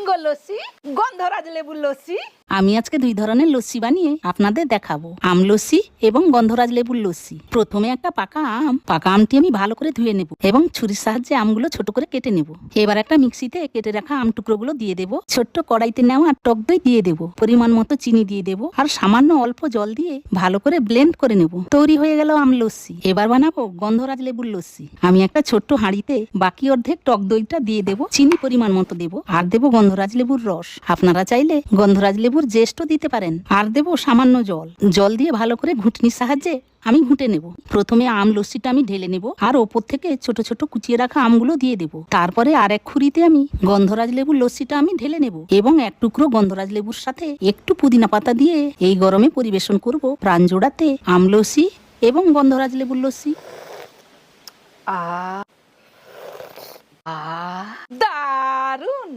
Mango lassi, গন্ধরাজ লেবুর লস্যি। আমি আজকে দুই ধরনের লস্যি বানিয়ে আপনাদের দেখাবো, আম লস্যি এবং গন্ধরাজ লেবুর লস্যি। প্রথমে একটা পাকা আমটি আমি ভালো করে ধুয়ে নেব এবং ছুরির সাহায্যে আমগুলো ছোট করে কেটে নেব। এবার একটা মিক্সিতে কেটে রাখা আম টুকরোগুলো দিয়ে দেবো। ছোট্ট কড়াইতে নেওয়া টক দই দিয়ে দেবো, পরিমাণ মতো চিনি দিয়ে দেবো আর সামান্য অল্প জল দিয়ে ভালো করে ব্লেন্ড করে নেব। তৈরি হয়ে গেল আম লস্যি। এবার বানাবো গন্ধরাজ লেবুর লস্যি। আমি একটা ছোট্ট হাঁড়িতে বাকি অর্ধেক টক দইটা দিয়ে দেবো, চিনি পরিমাণ মতো দেবো আর দেবো গন্ধরাজ লেবুর রস। আপনারা চাইলে গন্ধরাজ লেবুর জেস্টও দিতে পারেন। আর দেবো সামান্য জল দিয়ে ভালো করে ঘুটনির সাহায্যে আমি ঘুটে নেব। প্রথমে আম লস্যিটা আমি ঢেলে নেব আর ওপর থেকে ছোট ছোট কুচিয়ে রাখা আমগুলো দিয়ে দেব। তারপরে আর এক খুঁড়িতে আমি গন্ধরাজ লেবুর লস্যিটা আমি ঢেলে নেব এবং এক টুকরো গন্ধরাজ লেবুর সাথে একটু পুদিনা পাতা দিয়ে এই গরমে পরিবেশন করব প্রাণ জোড়াতে আম লস্যি এবং গন্ধরাজ লেবুর লস্যি। দারুন।